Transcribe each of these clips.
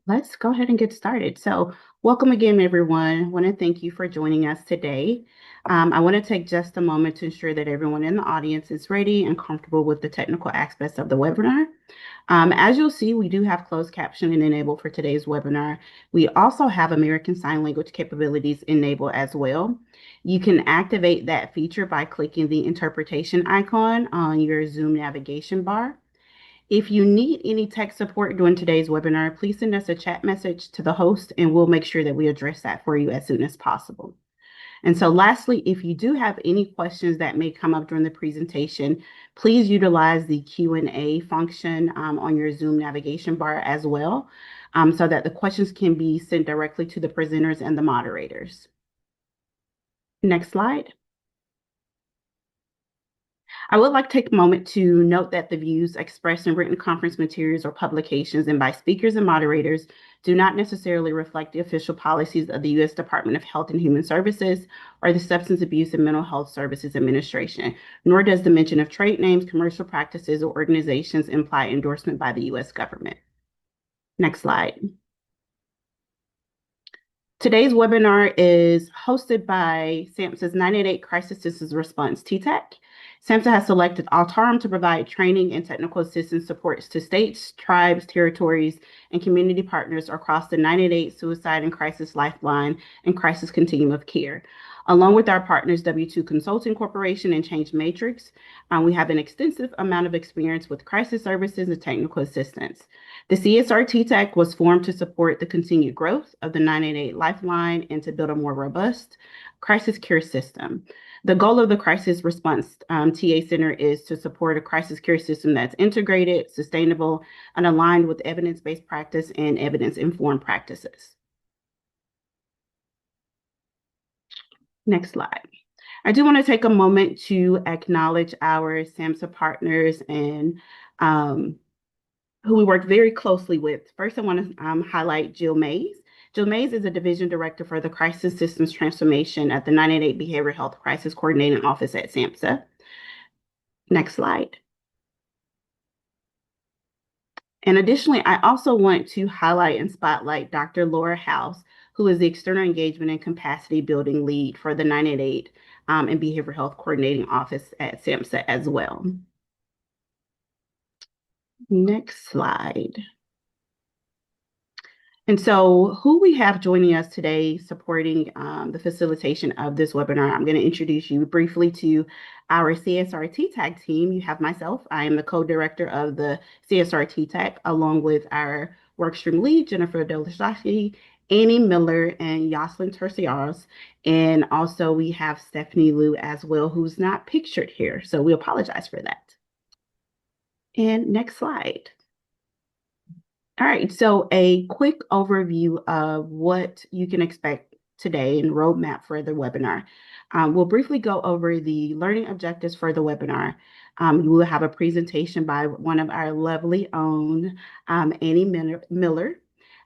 Let's go ahead and get started. So, welcome again, everyone. I want to thank you for joining us today. I want to take just a moment to ensure that everyone in the audience is ready and comfortable with the technical aspects of the webinar. As you'll see, we do have closed captioning enabled for today's webinar. We also have American Sign Language capabilities enabled as well. You can activate that feature by clicking the interpretation icon on your Zoom navigation bar. If you need any tech support during today's webinar, please send us a chat message to the host and we'll make sure that we address that for you as soon as possible. And so lastly, if you do have any questions that may come up during the presentation, please utilize the Q&A function on your Zoom navigation bar as well, so that the questions can be sent directly to the presenters and the moderators. Next slide. I would like to take a moment to note that the views expressed in written conference materials or publications and by speakers and moderators do not necessarily reflect the official policies of the U.S. Department of Health and Human Services or the Substance Abuse and Mental Health Services Administration, nor does the mention of trade names, commercial practices, or organizations imply endorsement by the U.S. government. Next slide. Today's webinar is hosted by SAMHSA's 988 Crisis Assistance Response TTAC. SAMHSA has selected Altarum to provide training and technical assistance supports to states, tribes, territories, and community partners across the 988 Suicide and Crisis Lifeline and Crisis Continuum of Care. Along with our partners, W2 Consulting Corporation and Change Matrix, we have an extensive amount of experience with crisis services and technical assistance. The CSR-TTAC was formed to support the continued growth of the 988 Lifeline and to build a more robust crisis care system. The goal of the Crisis Response TA Center is to support a crisis care system that's integrated, sustainable, and aligned with evidence-based practice and evidence-informed practices. Next slide. I do want to take a moment to acknowledge our SAMHSA partners and who we work very closely with. First, I want to highlight Jill Mays. Jill Mays is a division director for the Crisis Systems Transformation at the 988 Behavioral Health Crisis Coordinating Office at SAMHSA. Next slide. And additionally, I also want to highlight and spotlight Dr. Laura House, who is the External Engagement and Capacity Building Lead for the 988 and Behavioral Health Coordinating Office at SAMHSA as well. Next slide. And so who we have joining us today supporting the facilitation of this webinar, I'm going to introduce you briefly to our CSR-TTAC team. You have myself. I am the co-director of the CSR-TTAC, along with our workstream lead, Jennifer Delishashi, Annie Miller, and Yoselin Terciaros. And also we have Stephanie Liu as well, who's not pictured here. So we apologize for that. And next slide. All right, so a quick overview of what you can expect today and roadmap for the webinar. We'll briefly go over the learning objectives for the webinar. We will have a presentation by one of our lovely own Annie Miller,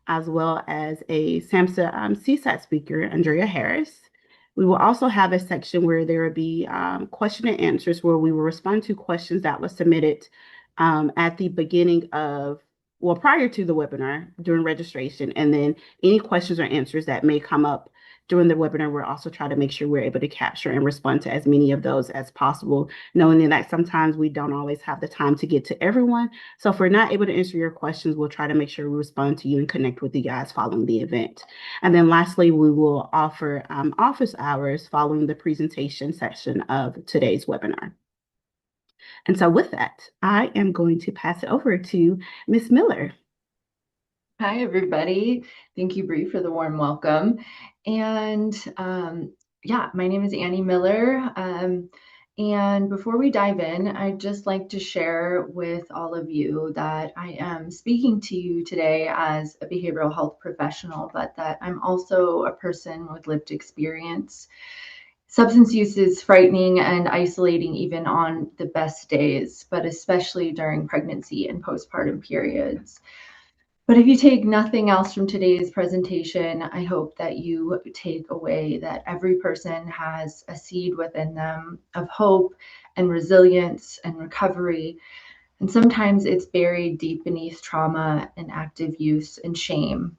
as well as a SAMHSA CSAT speaker, Andrea Harris. We will also have a section where there will be question and answers where we will respond to questions that were submitted at the beginning of prior to the webinar during registration, and then any questions or answers that may come up during the webinar, we'll also try to make sure we're able to capture and respond to as many of those as possible, knowing that sometimes we don't always have the time to get to everyone. So if we're not able to answer your questions, we'll try to make sure we respond to you and connect with you guys following the event. And then lastly, we will offer office hours following the presentation session of today's webinar. And so with that, I am going to pass it over to Ms. Miller. Hi, everybody. Thank you, Bree, for the warm welcome. And yeah, my name is Annie Miller. And before we dive in, I'd just like to share with all of you that I am speaking to you today as a behavioral health professional, but that I'm also a person with lived experience. Substance use is frightening and isolating even on the best days, but especially during pregnancy and postpartum periods. But if you take nothing else from today's presentation, I hope that you take away that every person has a seed within them of hope and resilience and recovery, And sometimes it's buried deep beneath trauma and active use and shame.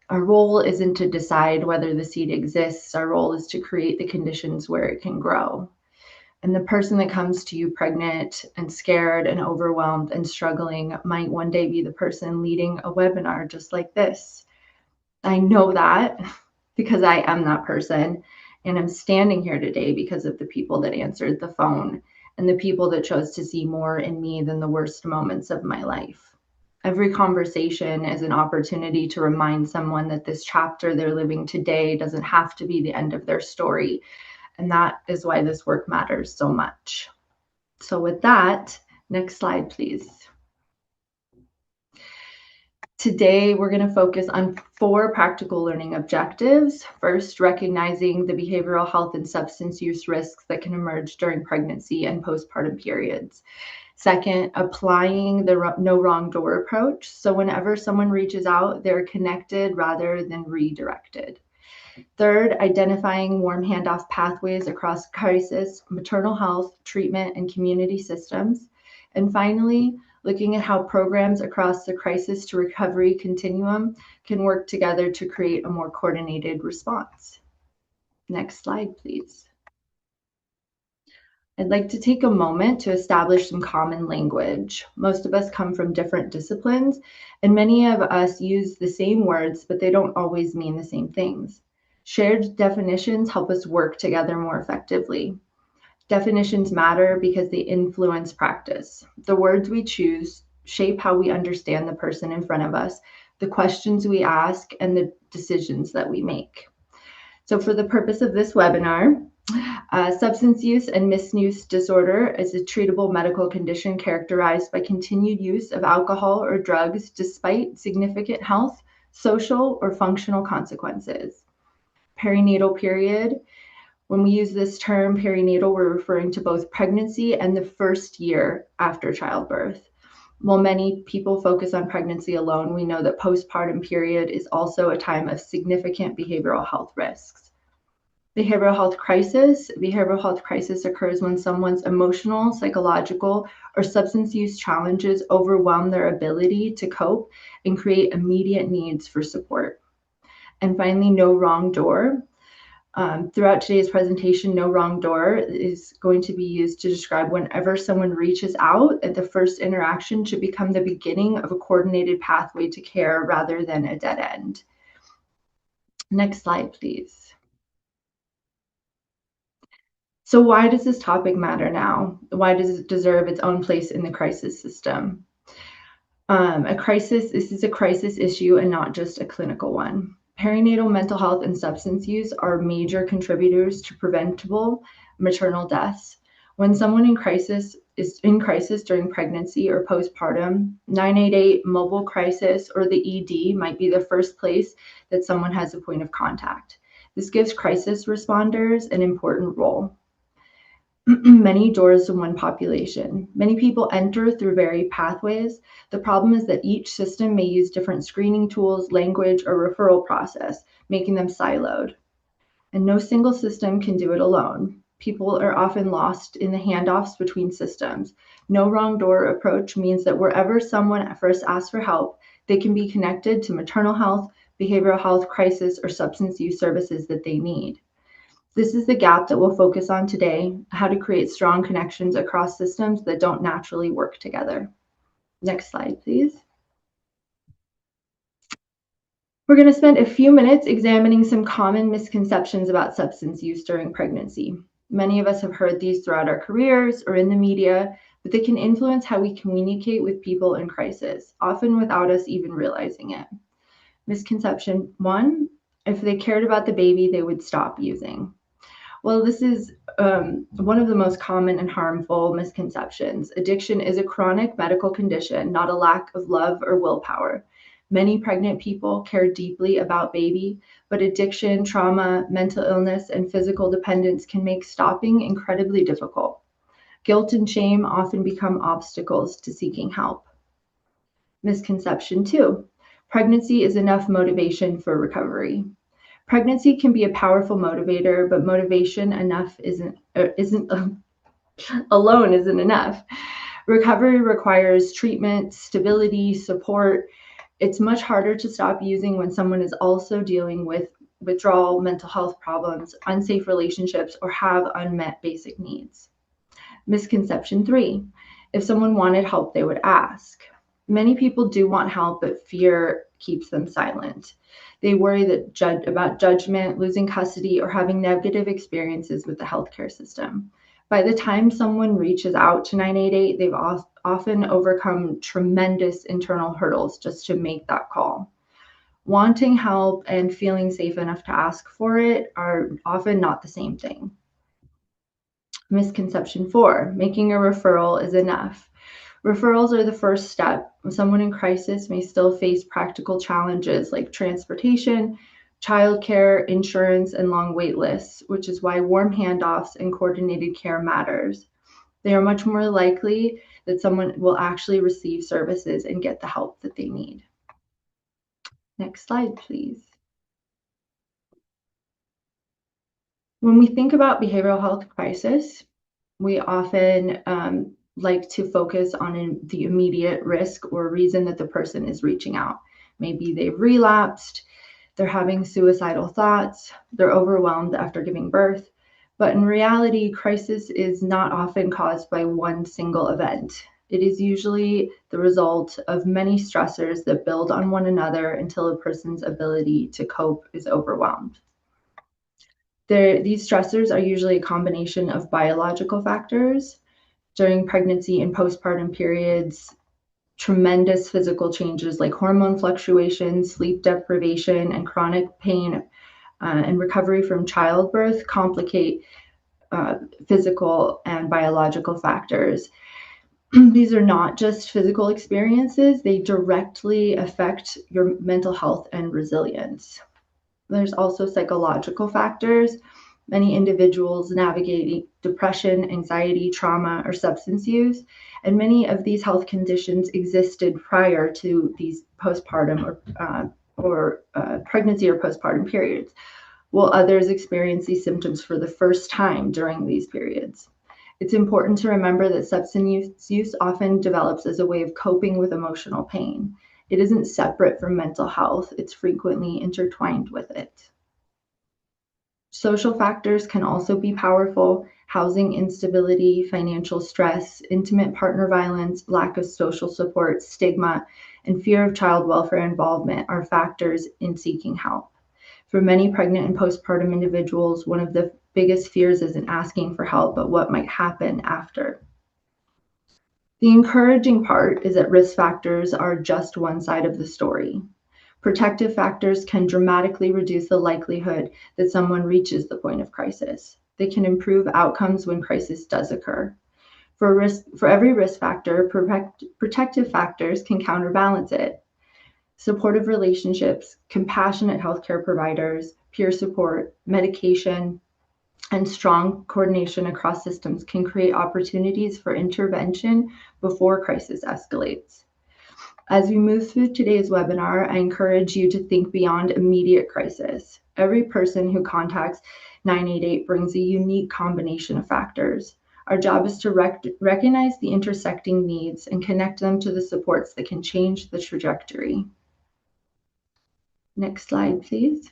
Our role isn't to decide whether the seed exists. Our role is to create the conditions where it can grow. And the person that comes to you pregnant and scared and overwhelmed and struggling might one day be the person leading a webinar just like this. I know that because I am that person. And I'm standing here today because of the people that answered the phone and the people that chose to see more in me than the worst moments of my life. Every conversation is an opportunity to remind someone that this chapter they're living today doesn't have to be the end of their story. And that is why this work matters so much. So with that, next slide, please. Today, we're going to focus on 4 practical learning objectives. First, recognizing the behavioral health and substance use risks that can emerge during pregnancy and postpartum periods. Second, applying the no wrong door approach. So whenever someone reaches out, they're connected rather than redirected. Third, identifying warm handoff pathways across crisis, maternal health, treatment, and community systems. And finally, looking at how programs across the crisis to recovery continuum can work together to create a more coordinated response. Next slide, please. I'd like to take a moment to establish some common language. Most of us come from different disciplines, and many of us use the same words, but they don't always mean the same things. Shared definitions help us work together more effectively. Definitions matter because they influence practice. The words we choose shape how we understand the person in front of us, the questions we ask, and the decisions that we make. So for the purpose of this webinar, substance use and misuse disorder is a treatable medical condition characterized by continued use of alcohol or drugs despite significant health, social, or functional consequences. Perinatal period. When we use this term perinatal, we're referring to both pregnancy and the first year after childbirth. While many people focus on pregnancy alone, we know that postpartum period is also a time of significant behavioral health risks. Behavioral health crisis. Behavioral health crisis occurs when someone's emotional, psychological, or substance use challenges overwhelm their ability to cope and create immediate needs for support. And finally, no wrong door. Throughout today's presentation, no wrong door is going to be used to describe whenever someone reaches out, at the first interaction should become the beginning of a coordinated pathway to care rather than a dead end. Next slide, please. So why does this topic matter now? Why does it deserve its own place in the crisis system? This is a crisis issue and not just a clinical one. Perinatal mental health and substance use are major contributors to preventable maternal deaths. When someone is in crisis during pregnancy or postpartum, 988 mobile crisis or the ED might be the first place that someone has a point of contact. This gives crisis responders an important role. Many doors to one population. Many people enter through varied pathways. The problem is that each system may use different screening tools, language, or referral process, making them siloed. And no single system can do it alone. People are often lost in the handoffs between systems. No wrong door approach means that wherever someone first asks for help, they can be connected to maternal health, behavioral health, crisis, or substance use services that they need. This is the gap that we'll focus on today, how to create strong connections across systems that don't naturally work together. Next slide, please. We're going to spend a few minutes examining some common misconceptions about substance use during pregnancy. Many of us have heard these throughout our careers or in the media, but they can influence how we communicate with people in crisis, often without us even realizing it. Misconception 1, if they cared about the baby, they would stop using. Well, this is one of the most common and harmful misconceptions. Addiction is a chronic medical condition, not a lack of love or willpower. Many pregnant people care deeply about baby, but addiction, trauma, mental illness, and physical dependence can make stopping incredibly difficult. Guilt and shame often become obstacles to seeking help. Misconception 2, pregnancy is enough motivation for recovery. Pregnancy can be a powerful motivator, but motivation alone isn't enough. Recovery requires treatment, stability, support. It's much harder to stop using when someone is also dealing with withdrawal, mental health problems, unsafe relationships, or have unmet basic needs. Misconception 3. If someone wanted help, they would ask. Many people do want help, but fear keeps them silent. They worry about judgment, losing custody, or having negative experiences with the healthcare system. By the time someone reaches out to 988, they've often overcome tremendous internal hurdles just to make that call. Wanting help and feeling safe enough to ask for it are often not the same thing. Misconception 4, making a referral is enough. Referrals are the first step. Someone in crisis may still face practical challenges like transportation, childcare, insurance, and long wait lists, which is why warm handoffs and coordinated care matters. They are much more likely that someone will actually receive services and get the help that they need. Next slide, please. When we think about behavioral health crisis, we often like to focus on the immediate risk or reason that the person is reaching out. Maybe they've relapsed, they're having suicidal thoughts, they're overwhelmed after giving birth. But in reality, crisis is not often caused by one single event. It is usually the result of many stressors that build on one another until a person's ability to cope is overwhelmed. These stressors are usually a combination of biological factors. During pregnancy and postpartum periods, tremendous physical changes like hormone fluctuations, sleep deprivation, and chronic pain and recovery from childbirth complicate physical and biological factors. These are not just physical experiences, they directly affect your mental health and resilience. There's also psychological factors. Many individuals navigate depression, anxiety, trauma, or substance use, and many of these health conditions existed prior to these postpartum or pregnancy or postpartum periods, while others experience these symptoms for the first time during these periods. It's important to remember that substance use often develops as a way of coping with emotional pain. It isn't separate from mental health, it's frequently intertwined with it. Social factors can also be powerful. Housing instability, financial stress, intimate partner violence, lack of social support, stigma, and fear of child welfare involvement are factors in seeking help. For many pregnant and postpartum individuals, one of the biggest fears isn't asking for help, but what might happen after. The encouraging part is that risk factors are just one side of the story. Protective factors can dramatically reduce the likelihood that someone reaches the point of crisis. They can improve outcomes when crisis does occur. For every risk factor, protective factors can counterbalance it. Supportive relationships, compassionate healthcare providers, peer support, medication, and strong coordination across systems can create opportunities for intervention before crisis escalates. As we move through today's webinar, I encourage you to think beyond immediate crisis. Every person who contacts 988 brings a unique combination of factors. Our job is to recognize the intersecting needs and connect them to the supports that can change the trajectory. Next slide, please.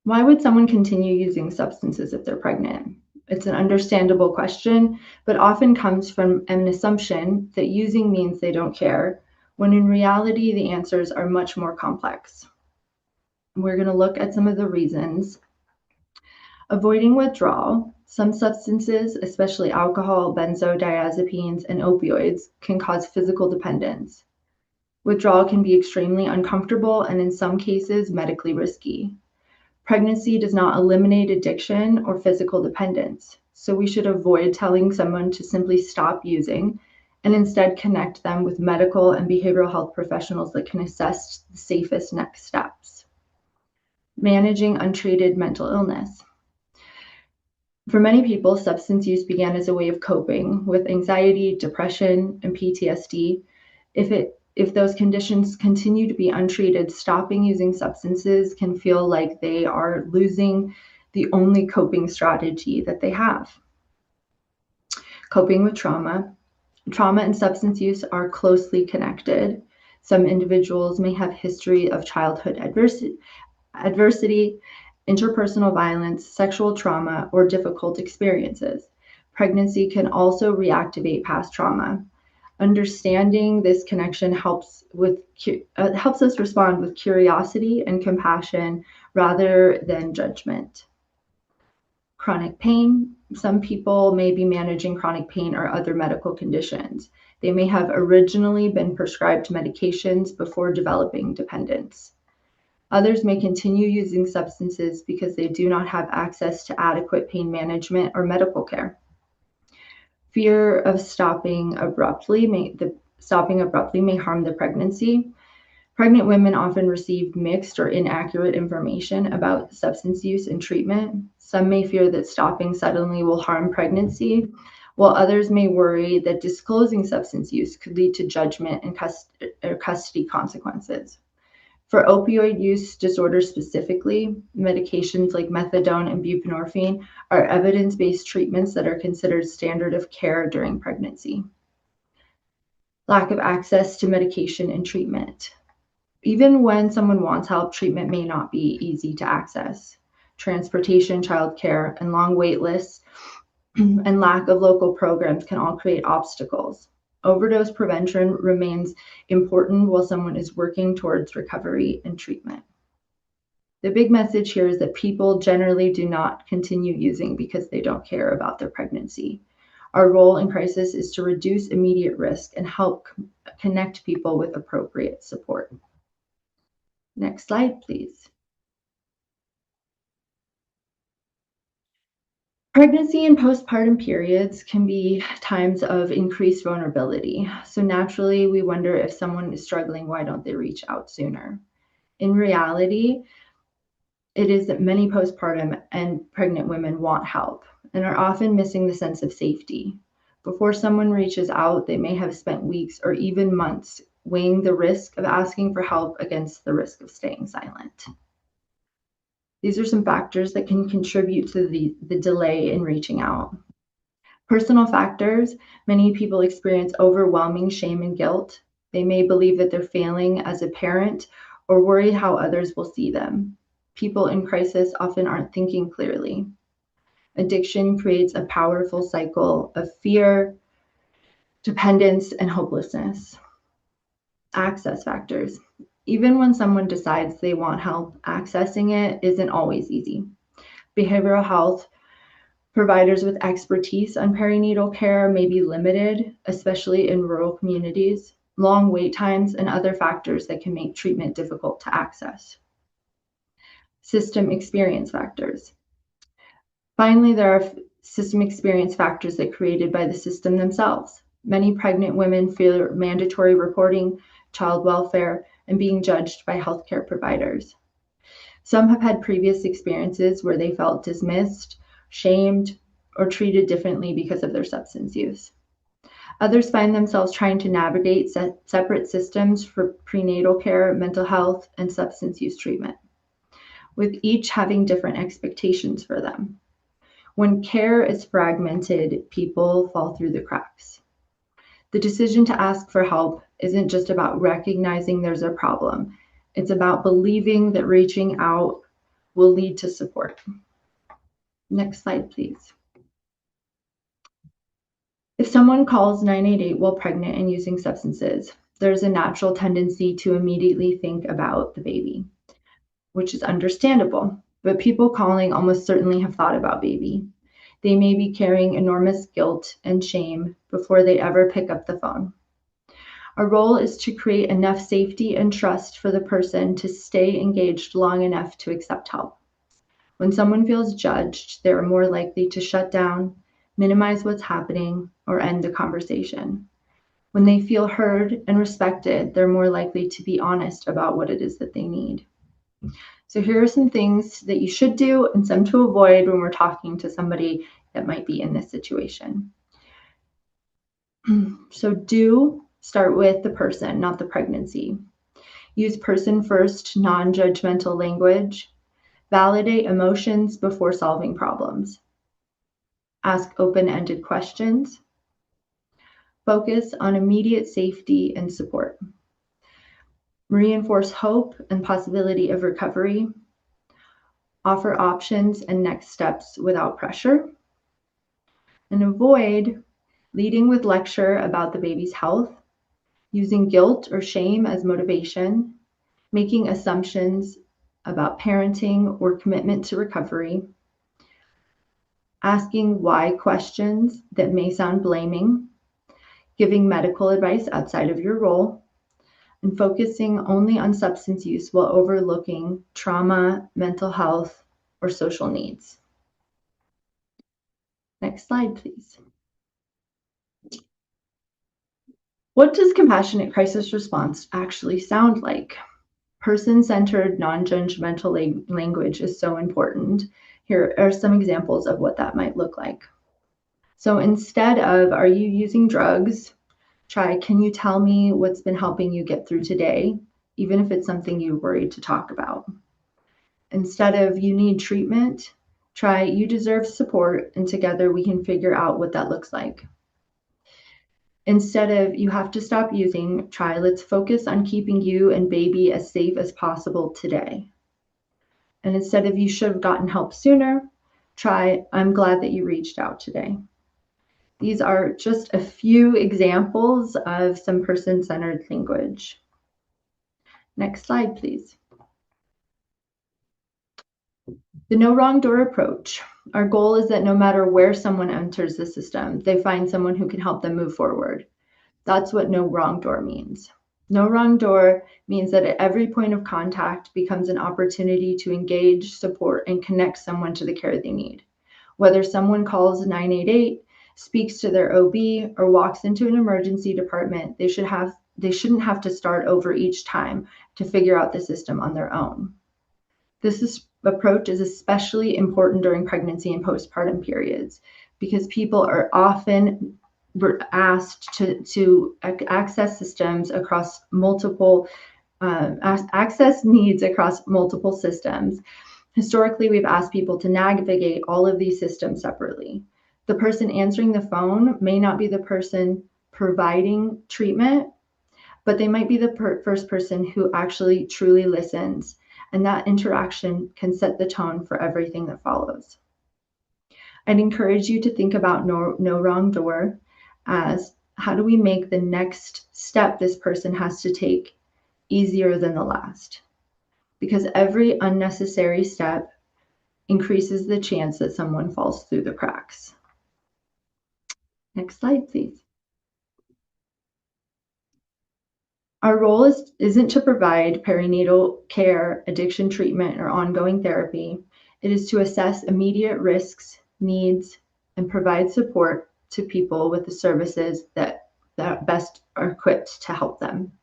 Why would someone continue using substances if they're pregnant? It's an understandable question, but often comes from an assumption that using means they don't care, when in reality, the answers are much more complex. We're going to look at some of the reasons. Avoiding withdrawal. Some substances, especially alcohol, benzodiazepines, and opioids, can cause physical dependence. Withdrawal can be extremely uncomfortable and in some cases medically risky. Pregnancy does not eliminate addiction or physical dependence, so we should avoid telling someone to simply stop using and instead connect them with medical and behavioral health professionals that can assess the safest next steps. Managing untreated mental illness. For many people, substance use began as a way of coping with anxiety, depression, and PTSD. If those conditions continue to be untreated, stopping using substances can feel like they are losing the only coping strategy that they have. Coping with trauma. Trauma and substance use are closely connected. Some individuals may have history of childhood adversity, interpersonal violence, sexual trauma, or difficult experiences. Pregnancy can also reactivate past trauma. Understanding this connection helps us respond with curiosity and compassion rather than judgment. Chronic pain. Some people may be managing chronic pain or other medical conditions. They may have originally been prescribed medications before developing dependence. Others may continue using substances because they do not have access to adequate pain management or medical care. Fear of stopping abruptly may harm the pregnancy. Pregnant women often receive mixed or inaccurate information about substance use and treatment. Some may fear that stopping suddenly will harm pregnancy, while others may worry that disclosing substance use could lead to judgment and custody consequences. For opioid use disorders specifically, medications like methadone and buprenorphine are evidence-based treatments that are considered standard of care during pregnancy. Lack of access to medication and treatment. Even when someone wants help, treatment may not be easy to access. Transportation, childcare, and long wait lists and lack of local programs can all create obstacles. Overdose prevention remains important while someone is working towards recovery and treatment. The big message here is that people generally do not continue using because they don't care about their pregnancy. Our role in crisis is to reduce immediate risk and help connect people with appropriate support. Next slide, please. Pregnancy and postpartum periods can be times of increased vulnerability. So naturally, we wonder if someone is struggling, why don't they reach out sooner? In reality, it is that many postpartum and pregnant women want help and are often missing the sense of safety. Before someone reaches out, they may have spent weeks or even months weighing the risk of asking for help against the risk of staying silent. These are some factors that can contribute to the delay in reaching out. Personal factors. Many people experience overwhelming shame and guilt. They may believe that they're failing as a parent or worry how others will see them. People in crisis often aren't thinking clearly. Addiction creates a powerful cycle of fear, dependence, and hopelessness. Access factors. Even when someone decides they want help, accessing it isn't always easy. Behavioral health providers with expertise on perinatal care may be limited, especially in rural communities. Long wait times and other factors that can make treatment difficult to access. System experience factors. Finally, there are system experience factors that are created by the system themselves. Many pregnant women fear mandatory reporting, child welfare, and being judged by healthcare providers. Some have had previous experiences where they felt dismissed, shamed, or treated differently because of their substance use. Others find themselves trying to navigate separate systems for prenatal care, mental health, and substance use treatment, with each having different expectations for them. When care is fragmented, people fall through the cracks. The decision to ask for help isn't just about recognizing there's a problem. It's about believing that reaching out will lead to support. Next slide, please. If someone calls 988 while pregnant and using substances, there's a natural tendency to immediately think about the baby, which is understandable. But people calling almost certainly have thought about baby. They may be carrying enormous guilt and shame before they ever pick up the phone. Our role is to create enough safety and trust for the person to stay engaged long enough to accept help. When someone feels judged, they are more likely to shut down, minimize what's happening, or end the conversation. When they feel heard and respected, they're more likely to be honest about what it is that they need. So here are some things that you should do and some to avoid when we're talking to somebody that might be in this situation. So do start with the person, not the pregnancy. Use person-first, non-judgmental language. Validate emotions before solving problems. Ask open-ended questions. Focus on immediate safety and support. Reinforce hope and possibility of recovery. Offer options and next steps without pressure. And avoid leading with lecture about the baby's health, using guilt or shame as motivation, making assumptions about parenting or commitment to recovery, asking why questions that may sound blaming, giving medical advice outside of your role, and focusing only on substance use while overlooking trauma, mental health, or social needs. Next slide, please. What does compassionate crisis response actually sound like? Person-centered, non-judgmental language is so important. Here are some examples of what that might look like. So instead of, are you using drugs? Try, can you tell me what's been helping you get through today, even if it's something you're worried to talk about. Instead of, you need treatment, try, you deserve support, and together we can figure out what that looks like. Instead of, you have to stop using, try, let's focus on keeping you and baby as safe as possible today. And instead of, you should have gotten help sooner, try, I'm glad that you reached out today. These are just a few examples of some person-centered language. Next slide, please. The no wrong door approach. Our goal is that no matter where someone enters the system, they find someone who can help them move forward. That's what no wrong door means. No wrong door means that at every point of contact becomes an opportunity to engage, support, and connect someone to the care they need. Whether someone calls 988, speaks to their OB, or walks into an emergency department, they shouldn't have to start over each time to figure out the system on their own. This approach is especially important during pregnancy and postpartum periods because people are often asked to access systems across multiple access needs across multiple systems. Historically, we've asked people to navigate all of these systems separately. The person answering the phone may not be the person providing treatment, but they might be the first person who actually truly listens, and that interaction can set the tone for everything that follows. I'd encourage you to think about no wrong door as, how do we make the next step this person has to take easier than the last? Because every unnecessary step increases the chance that someone falls through the cracks. Next slide, please. Our role isn't to provide perinatal care, addiction treatment, or ongoing therapy. It is to assess immediate risks, needs, and provide support to people with the services that best are equipped to help them.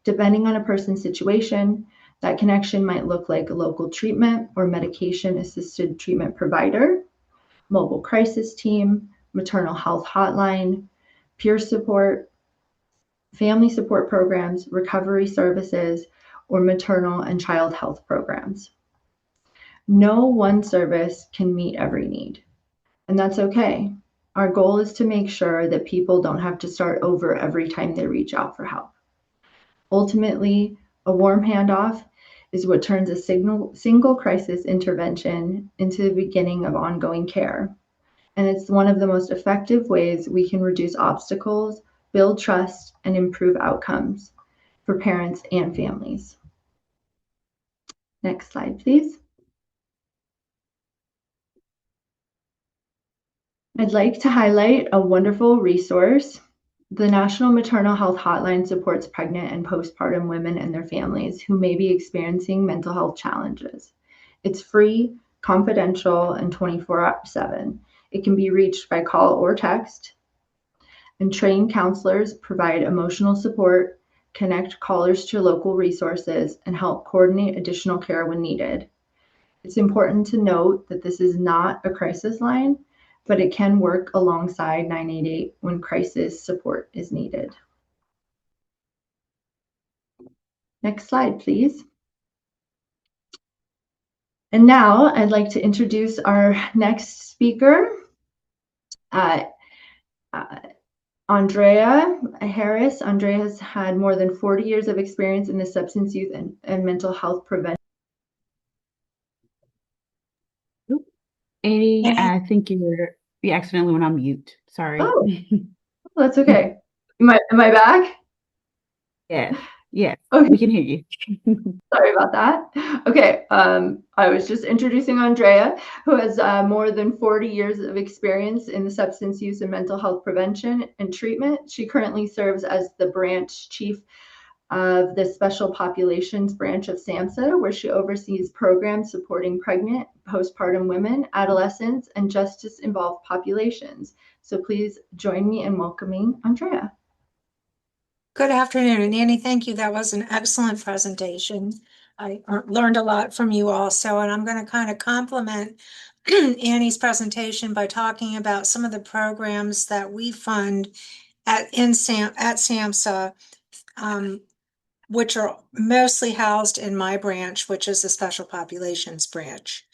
Depending on a person's situation, that connection might look like a local treatment or medication-assisted treatment provider, mobile crisis team, maternal health hotline, peer support, family support programs, recovery services, or maternal and child health programs. No one service can meet every need, and that's okay. Our goal is to make sure that people don't have to start over every time they reach out for help. Ultimately, a warm handoff is what turns a single crisis intervention into the beginning of ongoing care. And it's one of the most effective ways we can reduce obstacles, build trust, and improve outcomes for parents and families. Next slide, please. I'd like to highlight a wonderful resource. The National Maternal Health Hotline supports pregnant and postpartum women and their families who may be experiencing mental health challenges. It's free, confidential, and 24/7. It can be reached by call or text. And trained counselors provide emotional support, connect callers to local resources, and help coordinate additional care when needed. It's important to note that this is not a crisis line, but it can work alongside 988 when crisis support is needed. Next slide, please. And now I'd like to introduce our next speaker. Andrea Harris. Andrea has had more than 40 years of experience in the substance use and mental health prevention. Oop. Annie, I think you accidentally went on mute. Sorry. Oh, that's okay. Am I back? Yes, yes, Okay, we can hear you. sorry about that. Okay, I was just introducing Andrea, who has more than 40 years of experience in the substance use and mental health prevention and treatment. She currently serves as the branch chief of the Special Populations branch of SAMHSA, where she oversees programs supporting pregnant, postpartum women, adolescents, and justice-involved populations. So please join me in welcoming Andrea. Good afternoon, and Annie, thank you. That was an excellent presentation. I learned a lot from you also, and I'm going to kind of complement Annie's presentation by talking about some of the programs that we fund at SAMHSA, which are mostly housed in my branch, which is the Special Populations branch.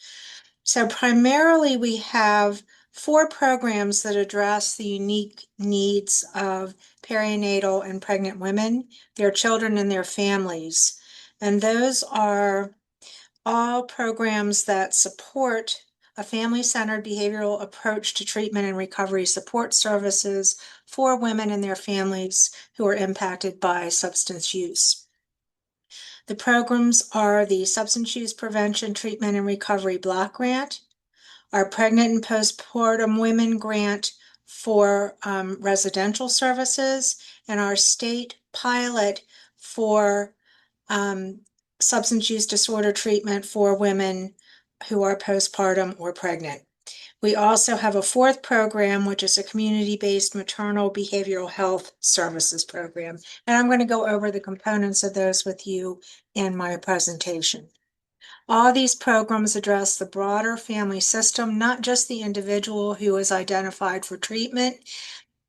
So primarily we have 4 programs that address the unique needs of perinatal and pregnant women, their children, and their families. And those are all programs that support a family-centered behavioral approach to treatment and recovery support services for women and their families who are impacted by substance use. The programs are the Substance Use Prevention, Treatment, and Recovery Block Grant, our Pregnant and Postpartum Women Grant for residential services, and our state pilot for substance use disorder treatment for women who are postpartum or pregnant. We also have a 4th program, which is a community-based maternal behavioral health services program. And I'm going to go over the components of those with you in my presentation. All these programs address the broader family system, not just the individual who is identified for treatment.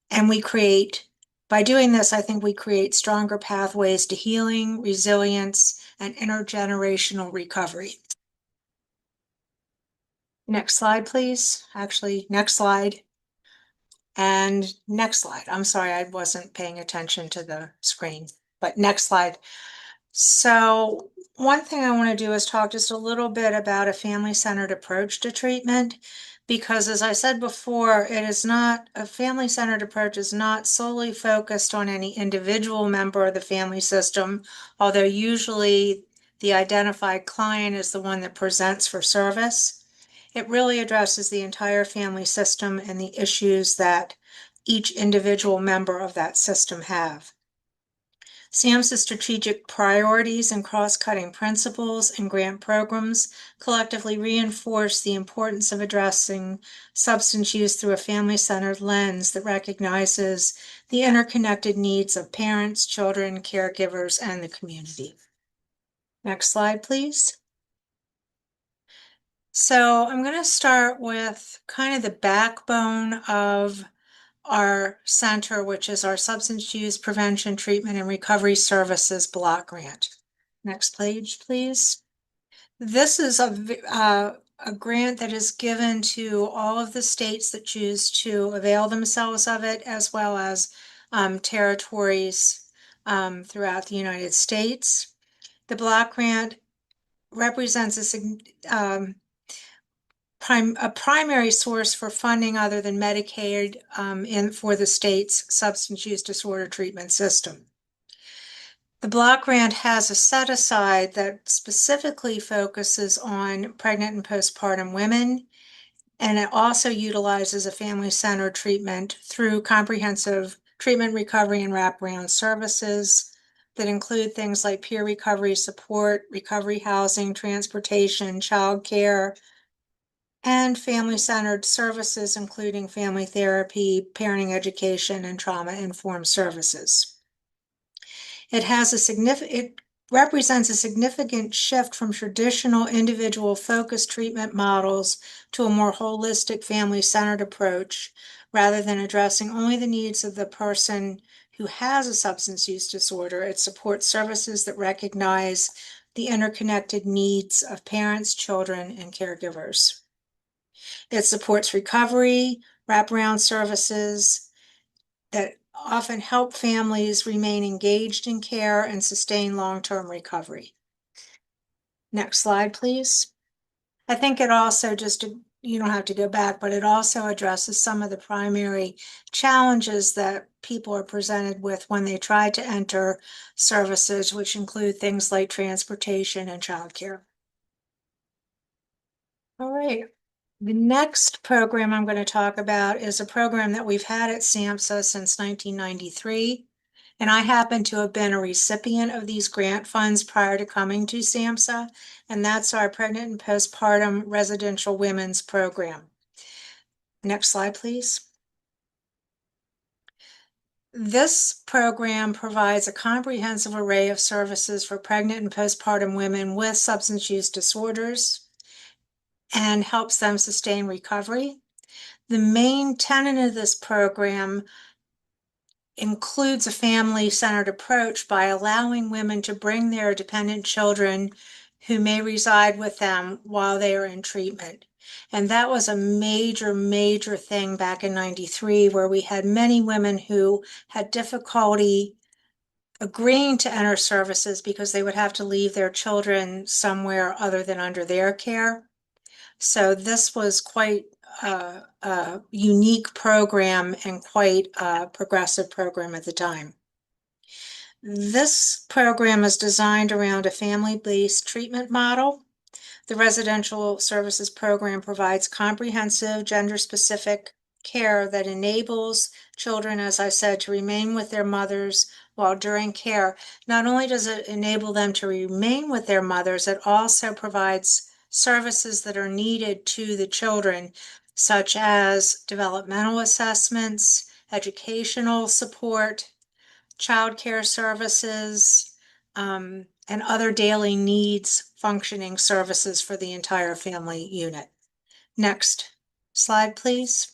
And by doing this, I think we create stronger pathways to healing, resilience, and intergenerational recovery. Next slide, please. Actually, next slide. And next slide. I'm sorry, I wasn't paying attention to the screen, but next slide. So one thing I want to do is talk just a little bit about a family-centered approach to treatment, because as I said before, a family-centered approach is not solely focused on any individual member of the family system, although usually the identified client is the one that presents for service. It really addresses the entire family system and the issues that each individual member of that system have. SAMHSA's strategic priorities and cross-cutting principles and grant programs collectively reinforce the importance of addressing substance use through a family-centered lens that recognizes the interconnected needs of parents, children, caregivers, and the community. Next slide, please. So I'm going to start with kind of the backbone of our center, which is our Substance Use Prevention, Treatment, and Recovery Services Block Grant. Next page, please. This is a grant that is given to all of the states that choose to avail themselves of it, as well as territories throughout the United States. The block grant represents a primary source for funding other than Medicaid for the state's substance use disorder treatment system. The block grant has a set aside that specifically focuses on pregnant and postpartum women, and it also utilizes a family-centered treatment through comprehensive treatment, recovery, and wraparound services that include things like peer recovery support, recovery housing, transportation, childcare, and family-centered services, including family therapy, parenting education, and trauma-informed services. It represents a significant shift from traditional individual-focused treatment models to a more holistic family-centered approach, rather than addressing only the needs of the person who has a substance use disorder. It supports services that recognize the interconnected needs of parents, children, and caregivers. It supports recovery, wraparound services that often help families remain engaged in care and sustain long-term recovery. Next slide, please. I think it also you don't have to go back, but it also addresses some of the primary challenges that people are presented with when they try to enter services, which include things like transportation and childcare. All right. The next program I'm going to talk about is a program that we've had at SAMHSA since 1993. And I happen to have been a recipient of these grant funds prior to coming to SAMHSA, and that's our Pregnant and Postpartum Residential Women's Program. Next slide, please. This program provides a comprehensive array of services for pregnant and postpartum women with substance use disorders and helps them sustain recovery. The main tenet of this program includes a family-centered approach by allowing women to bring their dependent children who may reside with them while they are in treatment. And that was a major, major thing back in '93, where we had many women who had difficulty agreeing to enter services because they would have to leave their children somewhere other than under their care. So this was quite a unique program and quite a progressive program at the time. This program is designed around a family-based treatment model. The residential services program provides comprehensive, gender-specific care that enables children, as I said, to remain with their mothers while during care. Not only does it enable them to remain with their mothers, it also provides services that are needed to the children, such as developmental assessments, educational support, childcare services, and other daily needs functioning services for the entire family unit. Next slide, please.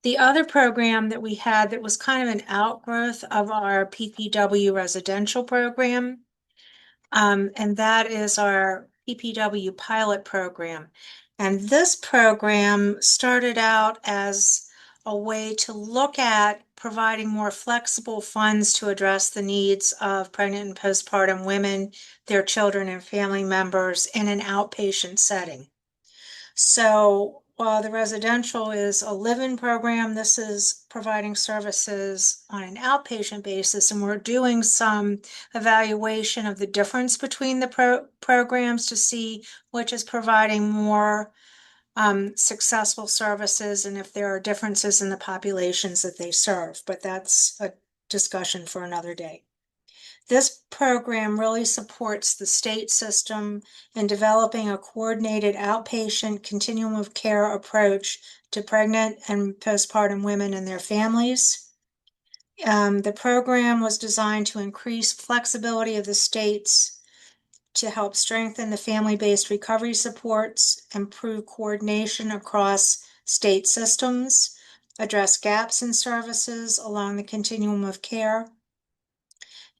The other program that we had that was kind of an outgrowth of our PPW residential program, and that is our PPW pilot program. And this program started out as a way to look at providing more flexible funds to address the needs of pregnant and postpartum women, their children, and family members in an outpatient setting. So while the residential is a live-in program, this is providing services on an outpatient basis, and we're doing some evaluation of the difference between the programs to see which is providing more successful services and if there are differences in the populations that they serve, but that's a discussion for another day. This program really supports the state system in developing a coordinated outpatient continuum of care approach to pregnant and postpartum women and their families. The program was designed to increase flexibility of the states to help strengthen the family-based recovery supports, improve coordination across state systems, address gaps in services along the continuum of care,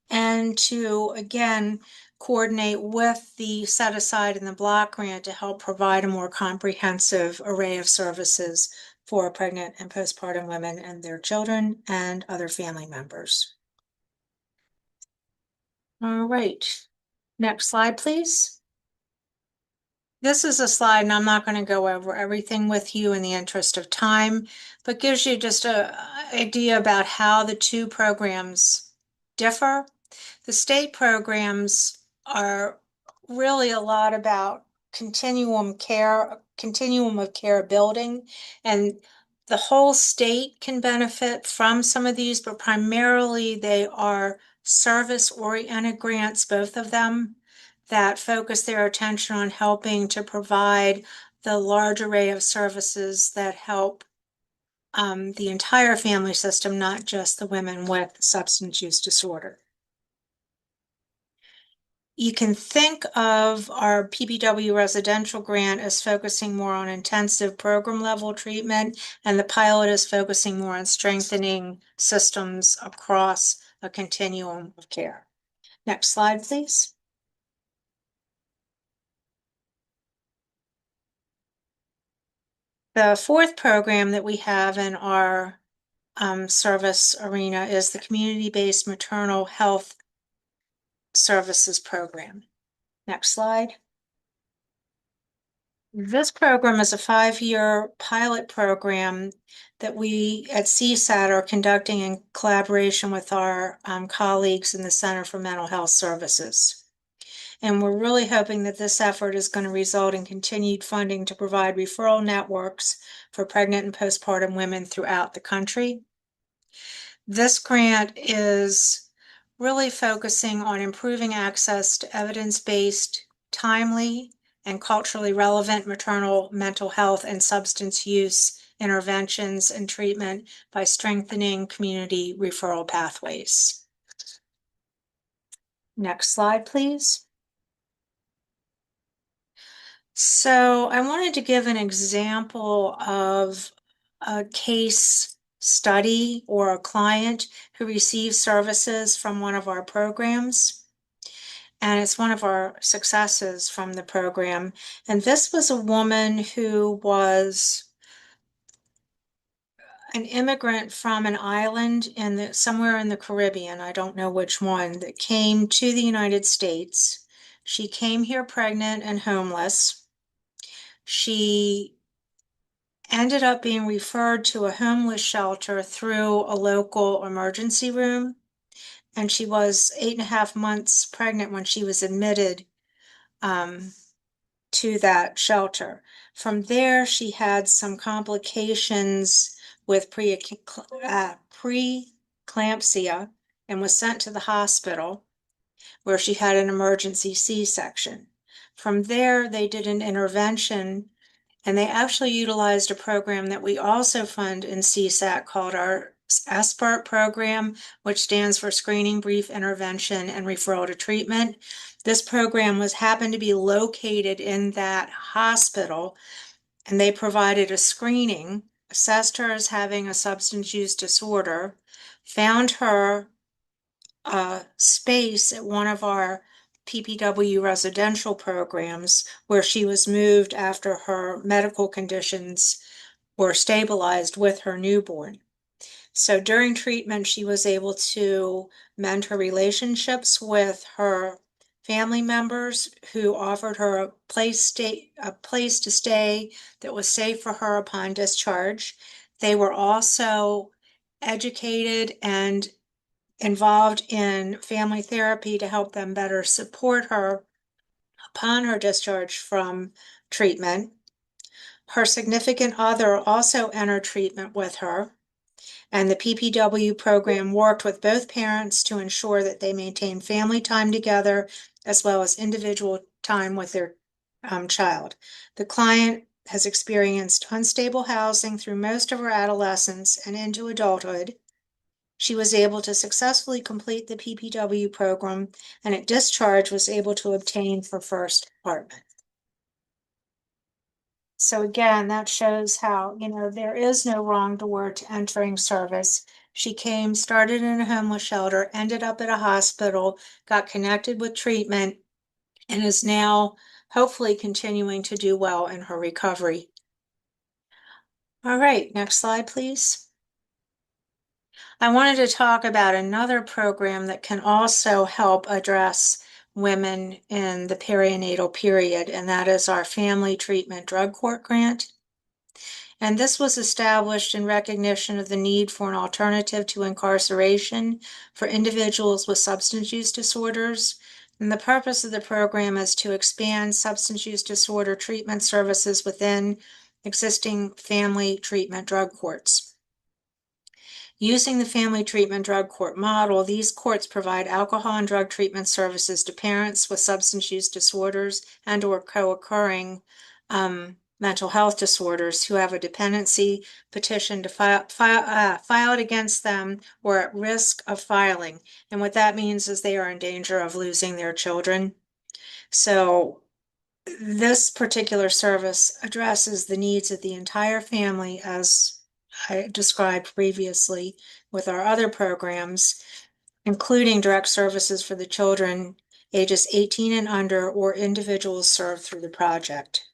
and to, again, coordinate with the set aside in the block grant to help provide a more comprehensive array of services for pregnant and postpartum women and their children and other family members. All right, next slide, please. This is a slide, and I'm not going to go over everything with you in the interest of time, but gives you just an idea about how the two programs differ. The state programs are really a lot about continuum of care building, and the whole state can benefit from some of these, but primarily they are service-oriented grants, both of them, that focus their attention on helping to provide the large array of services that help the entire family system, not just the women with substance use disorder. You can think of our PPW residential grant as focusing more on intensive program level treatment, and the pilot is focusing more on strengthening systems across a continuum of care. Next slide, please. The fourth program that we have in our service arena is the Community-Based Maternal Health Services Program. Next slide. This program is a 5-year pilot program that we at CSAT are conducting in collaboration with our colleagues in the Center for Mental Health Services. And we're really hoping that this effort is going to result in continued funding to provide referral networks for pregnant and postpartum women throughout the country. This grant is really focusing on improving access to evidence-based, timely, and culturally relevant maternal mental health and substance use interventions and treatment by strengthening community referral pathways. Next slide, please. So I wanted to give an example of a case study or a client who received services from one of our programs. And it's one of our successes from the program. And this was a woman who was an immigrant from an island somewhere in the Caribbean, I don't know which one, that came to the United States. She came here pregnant and homeless. She ended up being referred to a homeless shelter through a local emergency room. And she was 8.5 months pregnant when she was admitted to that shelter. From there, she had some complications with preeclampsia and was sent to the hospital where she had an emergency C-section. From there, they did an intervention, and they actually utilized a program that we also fund in CSAT called our SPART program, which stands for Screening, Brief Intervention, and Referral to Treatment. This program happened to be located in that hospital, and they provided a screening, assessed her as having a substance use disorder, found her space at one of our PPW residential programs where she was moved after her medical conditions were stabilized with her newborn. So during treatment, she was able to mend her relationships with her family members who offered her a place to stay that was safe for her upon discharge. They were also educated and involved in family therapy to help them better support her upon her discharge from treatment. Her significant other also entered treatment with her, and the PPW program worked with both parents to ensure that they maintained family time together as well as individual time with their child. The client has experienced unstable housing through most of her adolescence and into adulthood. She was able to successfully complete the PPW program, and at discharge was able to obtain her first apartment. So again, that shows how, there is no wrong door to entering service. She started in a homeless shelter, ended up at a hospital, got connected with treatment, and is now hopefully continuing to do well in her recovery. All right, next slide, please. I wanted to talk about another program that can also help address women in the perinatal period, and that is our Family Treatment Drug Court Grant. And this was established in recognition of the need for an alternative to incarceration for individuals with substance use disorders. And the purpose of the program is to expand substance use disorder treatment services within existing family treatment drug courts. Using the Family Treatment Drug Court model, these courts provide alcohol and drug treatment services to parents with substance use disorders and/or co-occurring mental health disorders who have a dependency petition to filed against them or at risk of filing. And what that means is they are in danger of losing their children. So this particular service addresses the needs of the entire family, as I described previously with our other programs, including direct services for the children ages 18 and under or individuals served through the project.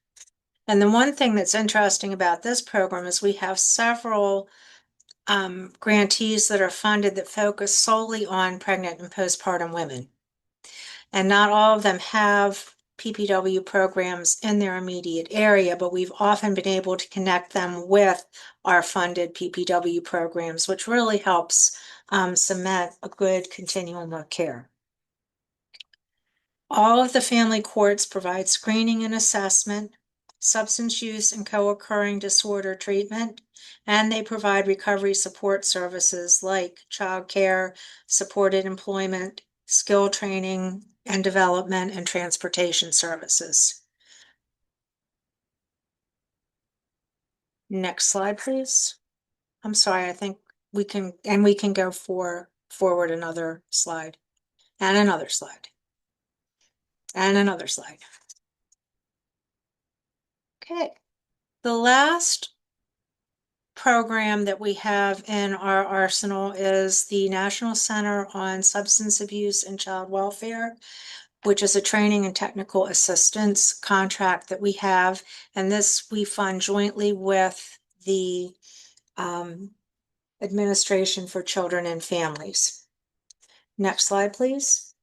And the one thing that's interesting about this program is we have several grantees that are funded that focus solely on pregnant and postpartum women. And not all of them have PPW programs in their immediate area, but we've often been able to connect them with our funded PPW programs, which really helps cement a good continuum of care. All of the family courts provide screening and assessment, substance use and co-occurring disorder treatment, and they provide recovery support services like childcare, supported employment, skill training and development, and transportation services. Next slide, please. I'm sorry, I think we can go forward another slide, and another slide, and another slide. Okay, the last program that we have in our arsenal is the National Center on Substance Abuse and Child Welfare, which is a training and technical assistance contract that we have. And this we fund jointly with the Administration for Children and Families. Next slide, please.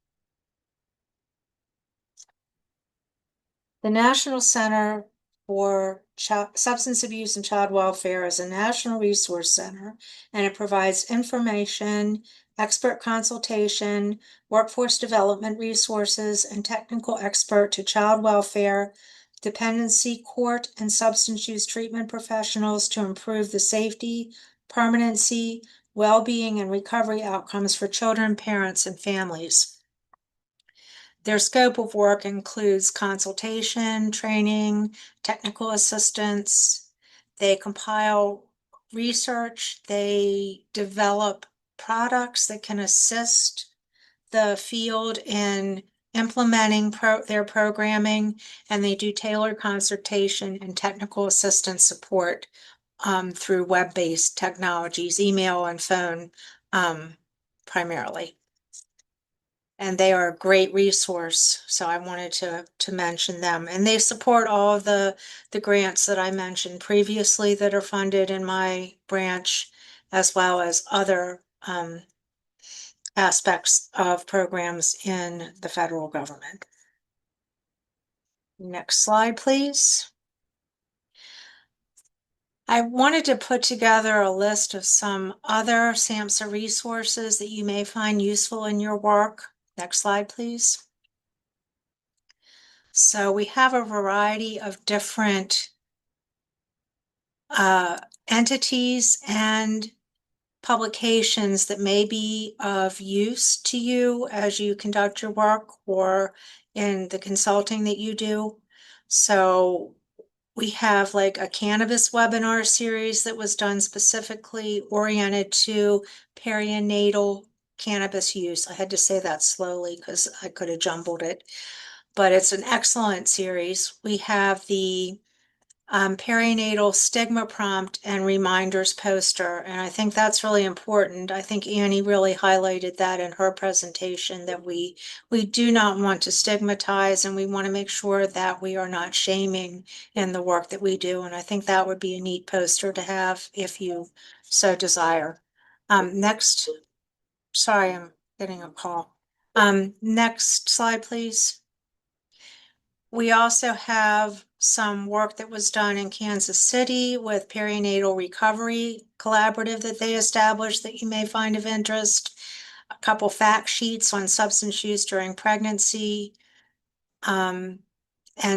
The National Center for Substance Abuse and Child Welfare is a national resource center, and it provides information, expert consultation, workforce development resources, and technical expert to child welfare, dependency, court, and substance use treatment professionals to improve the safety, permanency, well-being, and recovery outcomes for children, parents, and families. Their scope of work includes consultation, training, technical assistance. They compile research. They develop products that can assist the field in implementing their programming, and they do tailored consultation and technical assistance support through web-based technologies, email and phone primarily. And they are a great resource, so I wanted to mention them. And they support all of the grants that I mentioned previously that are funded in my branch, as well as other aspects of programs in the federal government. Next slide, please. I wanted to put together a list of some other SAMHSA resources that you may find useful in your work. Next slide, please. So we have a variety of different entities and publications that may be of use to you as you conduct your work or in the consulting that you do. So we have like a cannabis webinar series that was done specifically oriented to perinatal cannabis use. I had to say that slowly because I could have jumbled it, but it's an excellent series. We have the perinatal stigma prompt and reminders poster, and I think that's really important. I think Annie really highlighted that in her presentation, that we do not want to stigmatize, and we want to make sure that we are not shaming in the work that we do. And I think that would be a neat poster to have if you so desire. Next, sorry, I'm getting a call. Next slide, please. We also have some work that was done in Kansas City with Perinatal Recovery Collaborative that they established that you may find of interest. A couple fact sheets on substance use during pregnancy, and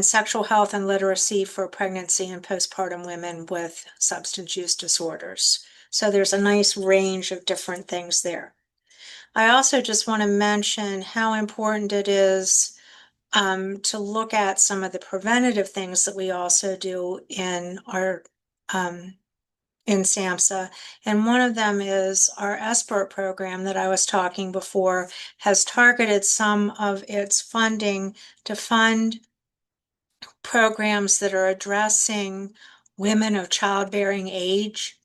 sexual health and literacy for pregnancy and postpartum women with substance use disorders. So there's a nice range of different things there. I also just want to mention how important it is to look at some of the preventative things that we also do in our in SAMHSA. And one of them is our SBIRT program that I was talking before has targeted some of its funding to fund programs that are addressing women of childbearing age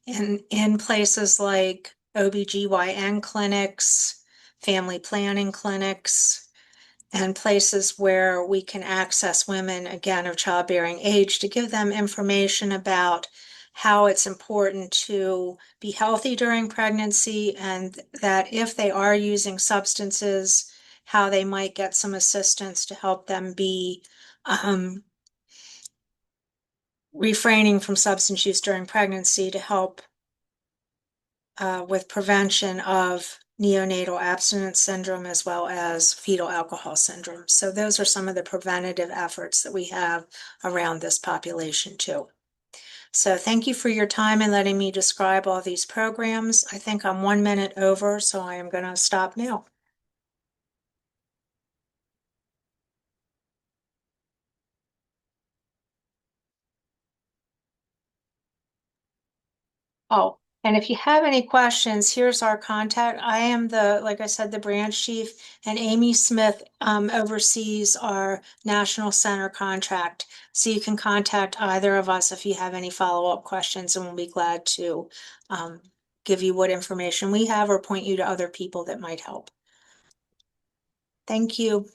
in places like OBGYN clinics, family planning clinics, and places where we can access women, again, of childbearing age to give them information about how it's important to be healthy during pregnancy, and that if they are using substances, how they might get some assistance to help them be refraining from substance use during pregnancy to help with prevention of neonatal abstinence syndrome as well as fetal alcohol syndrome. So those are some of the preventative efforts that we have around this population too. So thank you for your time and letting me describe all these programs. I think I'm 1 minute over, so I am going to stop now. Oh, and if you have any questions, here's our contact. I am like I said, the branch chief, and Amy Smith oversees our national center contract. So you can contact either of us if you have any follow-up questions, and we'll be glad to give you what information we have or point you to other people that might help. Thank you.